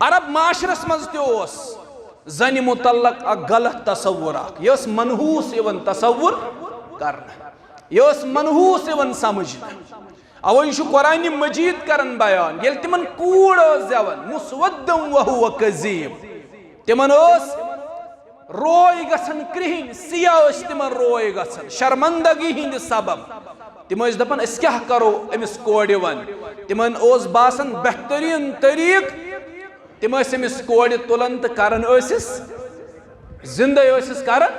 عرب معاشرس مز تیوس زنی متعلق اک غلط تصور اک یہ منحوس ایون تصور کرنا یہ منحوس ایون سمجھنا اوے یہ قرآن مجید کرن بیان یل تمن کوڑ زیون مسودم وہو کذیب تمن روئی گژھن کرہن سیاہ تمن روئی گژھن شرمندگی ہند سبب تم دپان اس کیا کرو امس کوڑ ون تمن باسان بہترین طریق تم امس کوڑ تلان تو کران زندے کران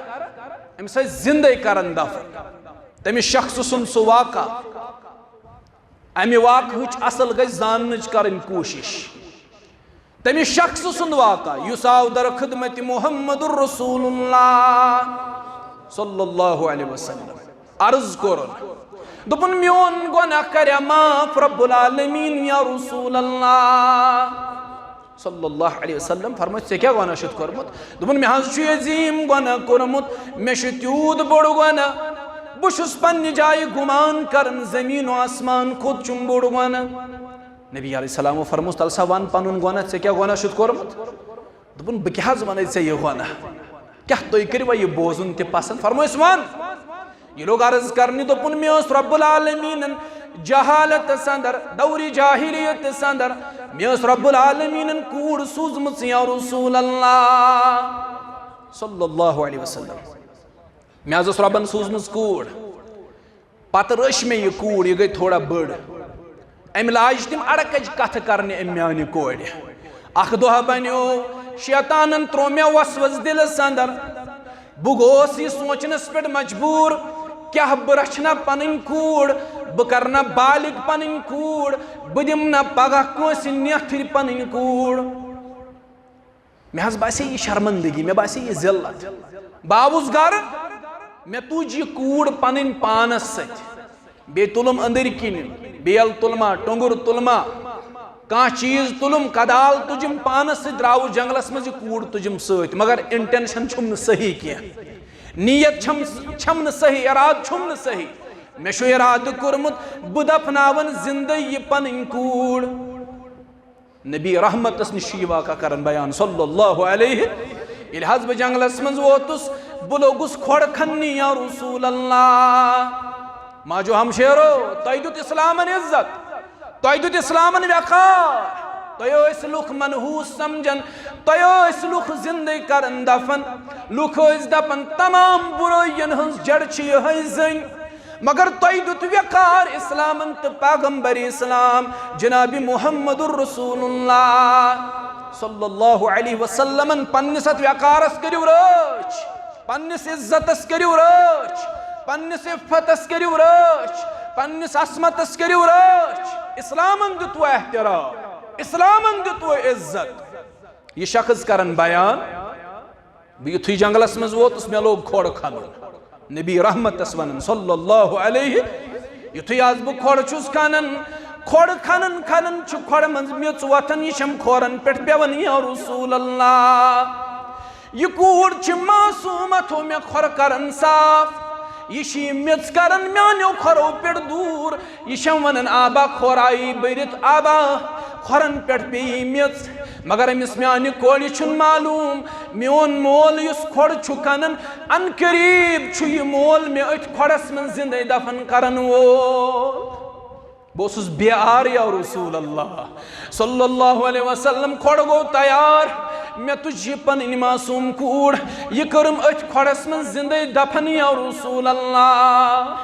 امس زندے کران دفن تمس شخص سن سہ واقع امہ واقعہ اصل گژھِ زاننٕچ کرن کوشش تمس شخص سن واقع یس آو در خدمت محمد الرسول اللہ صلی اللہ علیہ وسلم عرض کورن دپن میون گناہ کریا معاف رب العالمین یا رسول اللہ صلی اللہ علیہ وسلم فرمائے ژے کیا گناہ چھُتھ کوٚرمُت دپن مےٚ حظ چھُ عظیٖم گناہ کوٚرمُت مےٚ چھُ تیوٗت بوٚڑ گناہ بہٕ چھُس پننہِ جایہِ گُمان کران زمیٖن و آسمان کھۄت چھُم بوٚڑ گناہ نبی علیہ السلام فرموس تل سا ون پنن گناہ ژے کیا گناہ چھُتھ کوٚرمُت دپن بہٕ کیٛاہ حظ ونے ژے یہِ گناہ کیٛاہ تُہۍ کٔروا یہِ بوزُن تہِ پسند فرمٲیس ون یہ لوگ عرض کرنی دپن مے اوس رب العالمین جہالت سندر دوری جاہلیت سندر مے اوس رب العالمین کوڑ سوزمژ یا رسول اللہ صلی اللہ علیہ وسلم مے حظ اوس ربن سوزمژ کوڑ پتہٕ رٔچھ مےٚ یہِ کوڑ یہِ گٔے تھوڑا بٔڑ امہِ لاج تِم اڑکج کتھ کرنہِ امہِ میانہِ کورِ اکھ دۄہ بنیو شیطانن ترٛوو مےٚ وسوس دلس اندر بہٕ گوس یہِ سونچنس پٮ۪ٹھ مجبوٗر کیا بہٕ رچھنا پنٕنۍ کوٗر بہٕ کرنا بالغ پنٕنۍ کوٗر بہٕ دِمہٕ نہٕ پگاہ کٲنٛسہِ نٮ۪تھٕرۍ پنٕنۍ کوٗر مےٚ حظ باسے یہِ شرمندگی مےٚ باسے یہِ ذلت بہٕ آوُس گرٕ مےٚ تُج یہِ کوٗر پنٕنۍ پانس سۭتۍ بیٚیہِ تُلُم أنٛدٕرۍ کِنۍ بیل تُلما ٹۄنٛگُر تُلما کانٛہہ چیٖز تُلُم کدال تُجِم پانس سۭتۍ درٛاوُس جنگلس منٛز یہِ کوٗر تُجِم سۭتۍ مگر انٹینشن چھُم نہٕ صحیح کینٛہہ نیت چھم نہٕ صحیح ارادٕ چھُم نہٕ صحیح مےٚ چھُ ارادٕ کوٚرمُت بہٕ دفناون زندے یہِ پنٕنۍ کوٗر نبی رحمتس نِش چھُ یہِ واقعہ کران بیان صلی اللہ علیہ ییٚلہِ حظ بہٕ جنگلس منٛز ووتُس بہٕ لوگُس کھۄڑ کھننہِ یا رسول اللہ ماجو ہمشیرو تۄہہِ دیُت اسلامن عزت تۄہہِ دیُت اسلامن وقار تۄہہِ ٲسۍ لُکھ منحوٗس سمجھان تۄہہِ ٲسۍ لُکھ زندے کران دفن لُکھ ٲسۍ دپان تمام بُرٲیین ہٕنٛز جڑ چھِ یِہے زٔنۍ مگر تۄہہِ دیُت وقار اسلامن تہٕ پیغمبر اسلام جناب محمد الرسول اللہ صلی اللہ علیہ وسلمن پننس اتھ وقارس کٔرِو رٲچھ پننس عزتس کٔرِو رٲچھ پننس عفتس کٔرِو رٲچھ پننس عصمتس کٔرِو رٲچھ اسلامن دیُتوٕ احترام اسلامن دیُتوٕ عزت یہ شخص کرن بیان بہٕ یُتھُے جنگلس منٛز ووتُس مےٚ لوگ کھۄڑ کھنُن نبی رحمتس ونان صلی اللہ علیہ یُتھُے آز بہٕ کھۄڑ چھُس کھنان کھۄڑ کھنان کھنان چھُ کھۄڑ منٛز میٚژ وۄتھان یہِ چھم کھورن پٮ۪ٹھ پیوان یا رسول اللہ یہ کوٗر چھِ معصوٗم اتھو مےٚ کھۄر کران صاف یہ چھِ یہِ میٚژ کران میانیو کھۄرو پٮ۪ٹھ دوٗر یہِ چھم ونان آبا کھۄر آیی بٔرِتھ آبا کھۄرن پٮ۪ٹھ پیٚیہِ میٚژ مگر أمِس میانہِ کورِ چھُنہٕ معلوٗم میون مول یُس کھۄڑ چھُ کھنان ان قریٖب چھُ یہِ مول مےٚ أتھۍ کھۄڑس منٛز زندے دفن کرن وول بہٕ اوسُس بے آر یا رسول اللہ صلی اللہ علیہ وسلم کھۄڑ گوٚو تیار مےٚ تُج یہِ پنٕنۍ معصوٗم کوٗر یہِ کٔرٕم أتھۍ کھۄڑس منٛز زندے دفن یا رسول اللہ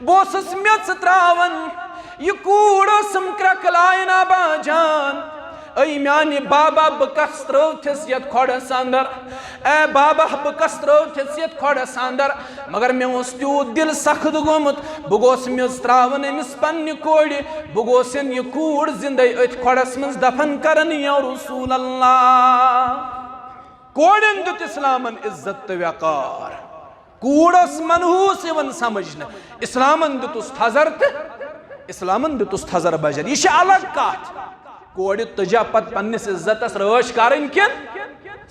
بہٕ اوسُس میٚژ تراوان یہِ کوٗر ٲسٕم کرٛٮ۪کلاین آبا جان اے میانہِ بابا بہٕ کس ترٲوتھس یتھ کھۄڑس اندر اے بابا بہٕ کس ترٲوتھس یتھ کھۄڑس اندر مگر مےٚ اوس تیوٗت دل سخت گوٚمُت بہٕ گوس میٚژ تراوان أمِس پننہِ کورِ بہٕ گوسن یہِ کوٗر زندے أتھۍ کھۄڑس منٛز دفن کرن یا رسول اللہ کورٮ۪ن دیُت اسلامن عزت تہٕ وقار کوٗر ٲس منحوٗس یِوان سمجھنہٕ اسلامن دیُتُس تھزر تہٕ اسلامن دیُتُس تھزر بجر یہِ چھِ الگ کتھ کورِ تُجا پتہٕ پننس عزتس رٲچھ کرٕنۍ کِنہٕ